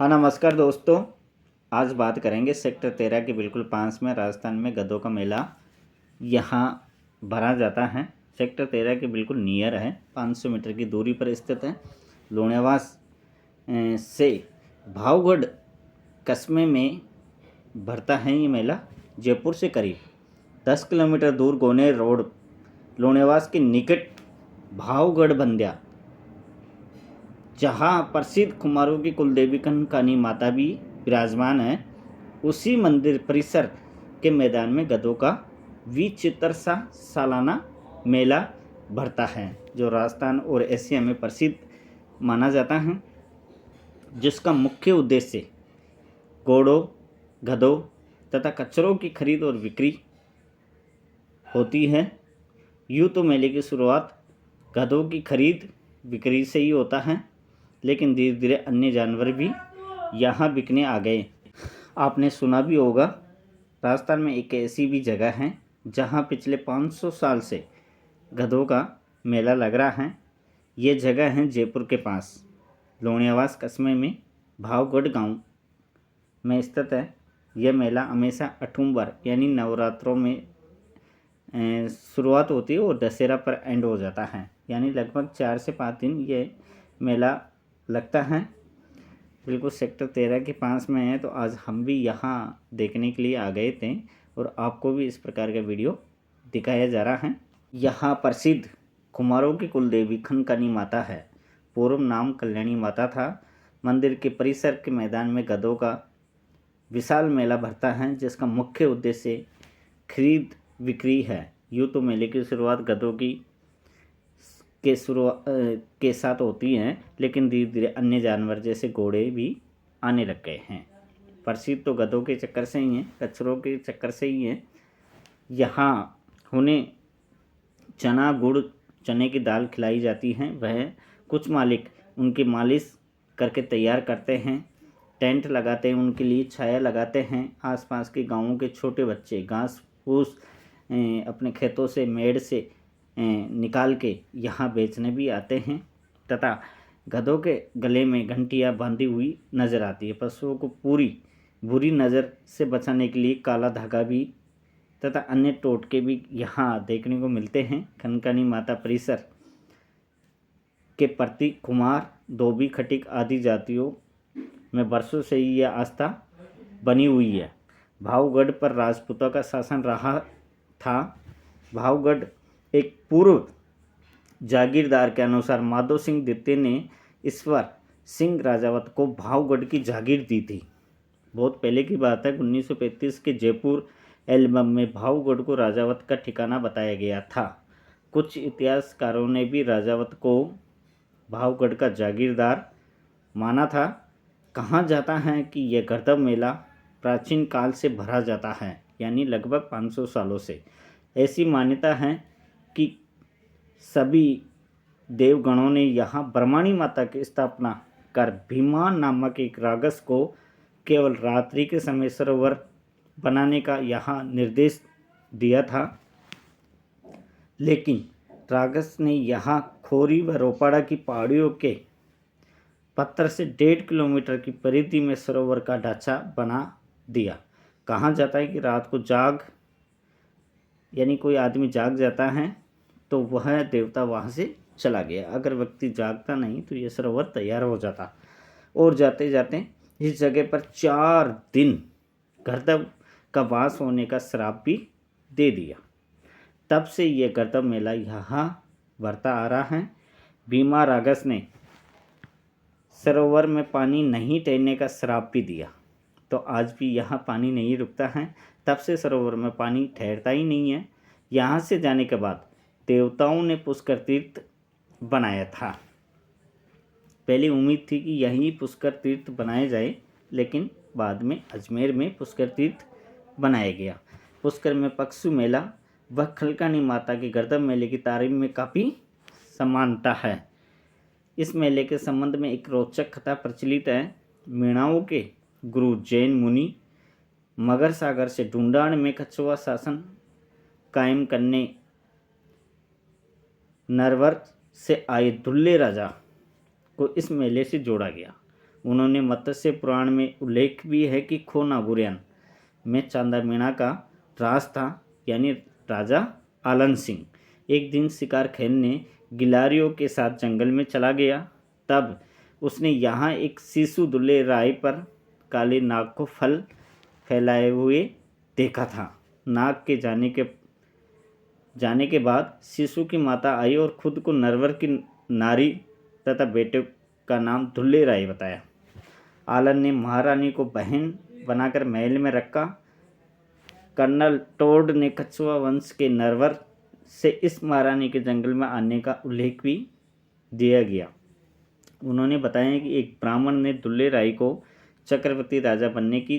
हाँ नमस्कार दोस्तों। आज बात करेंगे सेक्टर 13 के बिल्कुल पास में राजस्थान में गधों का मेला यहाँ भरा जाता है। सेक्टर 13 के बिल्कुल नियर है, 500 मीटर की दूरी पर स्थित है। लोनेवास से भावगढ़ कस्बे में भरता है ये मेला। जयपुर से करीब 10 किलोमीटर दूर गोने रोड लोनेवास के निकट भावगढ़ बंध्या, जहाँ प्रसिद्ध कुमारों की कुलदेवी कनकानी माता भी विराजमान है, उसी मंदिर परिसर के मैदान में गधों का विचित्र सा सालाना मेला भरता है, जो राजस्थान और एशिया में प्रसिद्ध माना जाता है। जिसका मुख्य उद्देश्य घोड़ों, गधों तथा कचरों की खरीद और बिक्री होती है। यूँ तो मेले की शुरुआत गधों की खरीद बिक्री से ही होता है, लेकिन धीरे धीरे अन्य जानवर भी यहाँ बिकने आ गए। आपने सुना भी होगा, राजस्थान में एक ऐसी भी जगह है जहाँ पिछले 500 साल से गधों का मेला लग रहा है। ये जगह है जयपुर के पास लोनेवास कस्बे में भावगढ़ गांव में स्थित है। यह मेला हमेशा अठुम्बर यानी नवरात्रों में शुरुआत होती है और दशहरा पर एंड हो जाता है, यानी लगभग 4 से 5 दिन ये मेला लगता है। बिल्कुल सेक्टर 13 के पास में है, तो आज हम भी यहाँ देखने के लिए आ गए थे और आपको भी इस प्रकार का वीडियो दिखाया जा रहा है। यहाँ प्रसिद्ध कुमारों की कुलदेवी खनकानी माता है। पूर्व नाम कल्याणी माता था। मंदिर के परिसर के मैदान में गधों का विशाल मेला भरता है, जिसका मुख्य उद्देश्य खरीद बिक्री है। यूँ तो मेले की शुरुआत गधों की के साथ होती हैं, लेकिन धीरे धीरे अन्य जानवर जैसे घोड़े भी आने लग गए हैं। प्रसिद्ध तो गधों के चक्कर से ही हैं, कचरों के चक्कर से ही हैं। यहाँ उन्हें चना गुड़ चने की दाल खिलाई जाती है। वह कुछ मालिक उनकी मालिश करके तैयार करते हैं, टेंट लगाते हैं, उनके लिए छाया लगाते हैं। आसपास के गांवों के छोटे बच्चे घास फूस अपने खेतों से मेड़ से निकाल के यहाँ बेचने भी आते हैं, तथा गधों के गले में घंटियाँ बांधी हुई नज़र आती है। पशुओं को पूरी बुरी नज़र से बचाने के लिए काला धागा भी तथा अन्य टोटके भी यहाँ देखने को मिलते हैं। खनकानी माता परिसर के प्रति कुमार, धोबी, खटिक आदि जातियों में वर्षों से ही यह आस्था बनी हुई है। भावगढ़ पर राजपूतों का शासन रहा था। भावगढ़ एक पूर्व जागीरदार के अनुसार माधो सिंह द्वितीय ने ईश्वर सिंह राजावत को भावगढ़ की जागीर दी थी। बहुत पहले की बात है। 1935 के जयपुर एल्बम में भावगढ़ को राजावत का ठिकाना बताया गया था। कुछ इतिहासकारों ने भी राजावत को भावगढ़ का जागीरदार माना था। कहा जाता है कि यह गढ़ मेला प्राचीन काल से भरा जाता है, यानी लगभग 500 सालों से। ऐसी मान्यता है कि सभी देवगणों ने यहाँ ब्रह्मणी माता की स्थापना कर भीमा नामक एक राक्षस को केवल रात्रि के समय सरोवर बनाने का यहाँ निर्देश दिया था, लेकिन राक्षस ने यहाँ खोरी व रोपाड़ा की पहाड़ियों के पत्थर से 1.5 किलोमीटर की परिधि में सरोवर का ढांचा बना दिया। कहा जाता है कि रात को यानी कोई आदमी जाग जाता है तो वह देवता वहाँ से चला गया। अगर व्यक्ति जागता नहीं तो यह सरोवर तैयार हो जाता। और जाते जाते इस जगह पर 4 दिन गर्दभ का वास होने का श्राप भी दे दिया। तब से यह गर्दभ मेला यहाँ भरता आ रहा है। भीमा राक्षस ने सरोवर में पानी नहीं तैरने का श्राप भी दिया, तो आज भी यहाँ पानी नहीं रुकता है। तब से सरोवर में पानी ठहरता ही नहीं है। यहाँ से जाने के बाद देवताओं ने पुष्कर तीर्थ बनाया था। पहले उम्मीद थी कि यहीं पुष्कर तीर्थ बनाया जाए, लेकिन बाद में अजमेर में पुष्कर तीर्थ बनाया गया। पुष्कर में पक्षु मेला व खनकानी माता के गर्दभ मेले की तारीफ में काफ़ी समानता है। इस मेले के संबंध में एक रोचक कथा प्रचलित है। मीणाओं के गुरु जैन मुनि मगर सागर से ढूंढाड़ में कछुआ शासन कायम करने नरवर से आए दुल्ले राजा को इस मेले से जोड़ा गया। उन्होंने मत्स्य पुराण में उल्लेख भी है कि खो नागुरियन में चांदा मीणा का राज था, यानी राजा आलन सिंह एक दिन शिकार खेलने गिलारियों के साथ जंगल में चला गया। तब उसने यहाँ एक शिशु दुल्ले राय पर काले नाग को फल फैलाए हुए देखा था। नाग के जाने के बाद शिशु की माता आई और खुद को नरवर की नारी तथा बेटे का नाम दुल्ले राय बताया। आलन ने महारानी को बहन बनाकर महल में रखा। कर्नल टोड ने कछुआ वंश के नरवर से इस महारानी के जंगल में आने का उल्लेख भी दिया गया। उन्होंने बताया कि एक ब्राह्मण ने दुल्ले राय को चक्रवर्ती राजा बनने की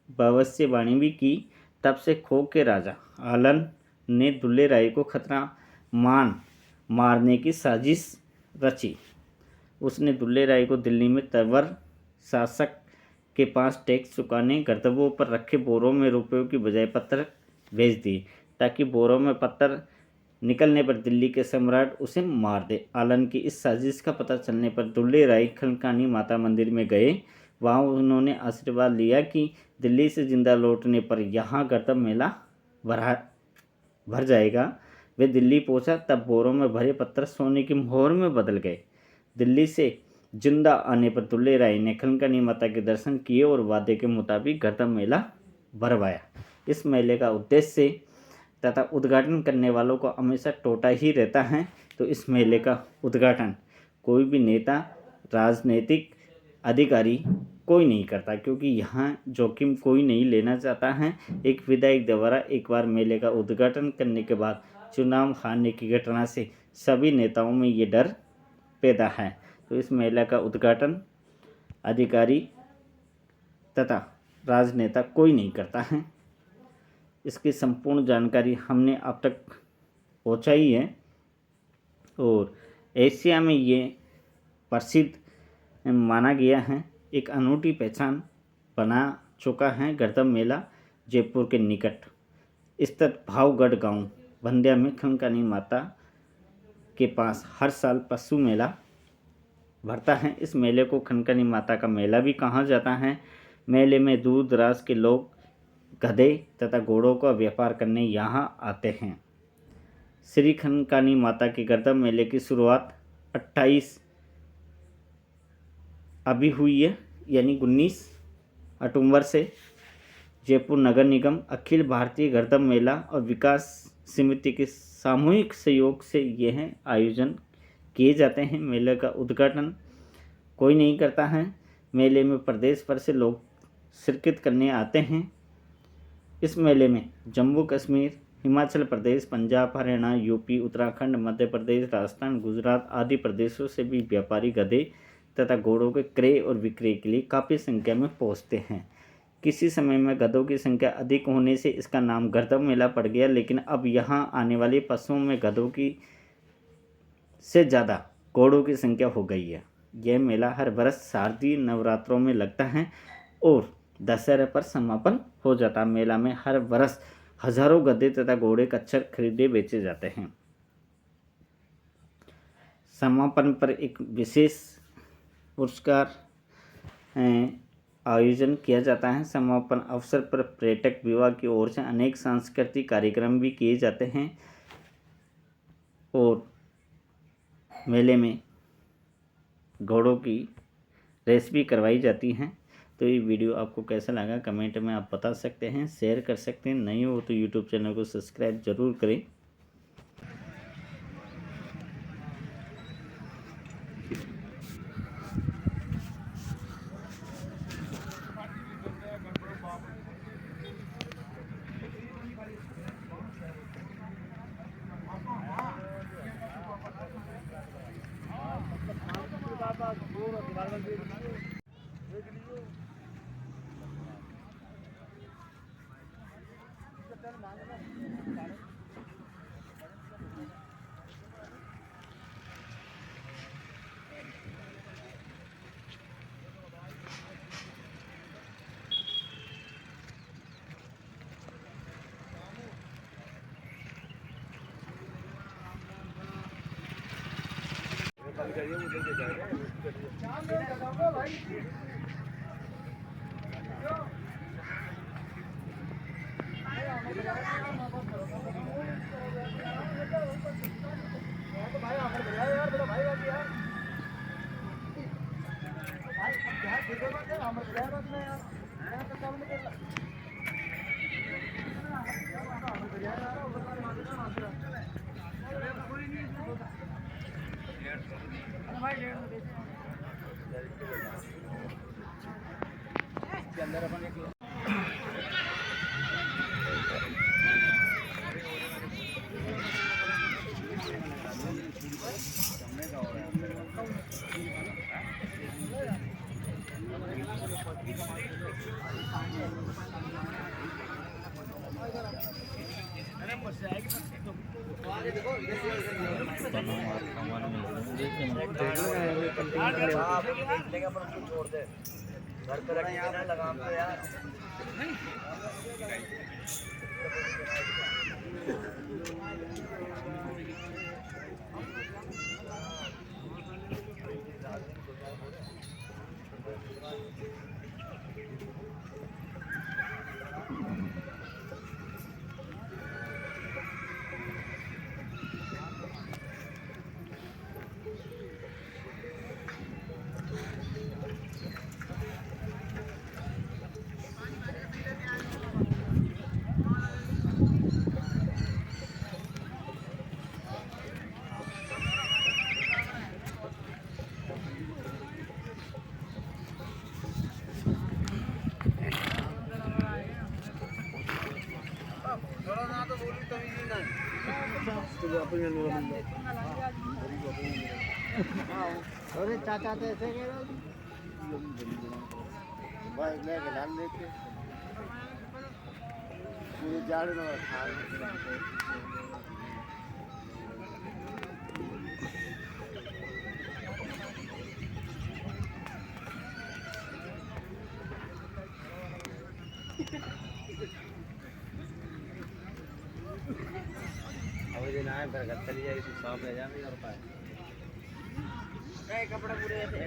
भविष्यवाणी भी की। तब से खो के राजा आलन ने दुल्ले राय को खतरा मारने की साजिश रची। उसने दुल्ले राय को दिल्ली में तंवर शासक के पास टैक्स चुकाने गर्दभों पर रखे बोरों में रुपयों की बजाय पत्थर भेज दिए, ताकि बोरों में पत्थर निकलने पर दिल्ली के सम्राट उसे मार दे। आलन की इस साजिश का पता चलने पर दुल्ले राय खनकानी माता मंदिर में गए। वहाँ उन्होंने आशीर्वाद लिया कि दिल्ली से जिंदा लौटने पर यहाँ गर्दभ मेला भर जाएगा। वे दिल्ली पहुँचा, तब बोरों में भरे पत्थर सोने की मोहर में बदल गए। दिल्ली से जिंदा आने पर दुल्ले राय ने खनकानी माता के दर्शन किए और वादे के मुताबिक गर्दभ मेला भरवाया। इस मेले का उद्देश्य तथा उद्घाटन करने वालों को हमेशा टोटा ही रहता है। तो इस मेले का उद्घाटन कोई भी नेता, राजनीतिक अधिकारी कोई नहीं करता, क्योंकि यहाँ जोखिम कोई नहीं लेना चाहता है। एक विधायक द्वारा एक बार मेले का उद्घाटन करने के बाद चुनाव हारने की घटना से सभी नेताओं में ये डर पैदा है। तो इस मेले का उद्घाटन अधिकारी तथा राजनेता कोई नहीं करता है। इसकी संपूर्ण जानकारी हमने अब तक पहुँचाई है और एशिया में ये प्रसिद्ध माना गया है। एक अनूठी पहचान बना चुका है गर्दभ मेला जयपुर के निकट स्थित भावगढ़ गांव बंध्या में खनकानी माता के पास हर साल पशु मेला भरता है। इस मेले को खनकानी माता का मेला भी कहा जाता है। मेले में दूर दराज के लोग गधे तथा घोड़ों का व्यापार करने यहाँ आते हैं। श्री खनकानी माता के गर्दभ मेले की शुरुआत 28 अभी हुई है, यानी 19 अक्टूबर से जयपुर नगर निगम, अखिल भारतीय गर्दभ मेला और विकास समिति के सामूहिक सहयोग से यह आयोजन किए जाते हैं। मेले का उद्घाटन कोई नहीं करता है। मेले में प्रदेश भर से लोग शिरकत करने आते हैं। इस मेले में जम्मू कश्मीर, हिमाचल प्रदेश, पंजाब, हरियाणा, यूपी, उत्तराखंड, मध्य प्रदेश, राजस्थान, गुजरात आदि प्रदेशों से भी व्यापारी गधे तथा घोड़ों के क्रय और विक्रय के लिए काफ़ी संख्या में पहुंचते हैं। किसी समय में गधों की संख्या अधिक होने से इसका नाम गर्दभ मेला पड़ गया, लेकिन अब यहाँ आने वाले पशुओं में गधों की से ज़्यादा घोड़ों की संख्या हो गई है। यह मेला हर वर्ष शारदीय नवरात्रों में लगता है और दशहरे पर समापन हो जाता है। मेला में हर वर्ष हजारों गधे तथा घोड़े कच्चर खरीदे बेचे जाते हैं। समापन पर एक विशेष पुरस्कार आयोजन किया जाता है। समापन अवसर पर पर्यटक विभाग की ओर से अनेक सांस्कृतिक कार्यक्रम भी किए जाते हैं और मेले में घोड़ों की रेस भी करवाई जाती हैं। तो ये वीडियो आपको कैसा लगा कमेंट में आप बता सकते हैं, शेयर कर सकते हैं। नहीं हो तो यूट्यूब चैनल को सब्सक्राइब जरूर करें। जाइए वो लेके जाएगा। अंदर अपन एक छोड़ दे घर पे रख देना लगाम पे यार अरे चाचा तो ऐसे कह रहे भाई लेके डाल लेके पूरे जाड़ में खा अब दिन आए फिर घर चली जाएगी शॉप ले जाएंगे और पाए कपड़ा पूरे ऐसे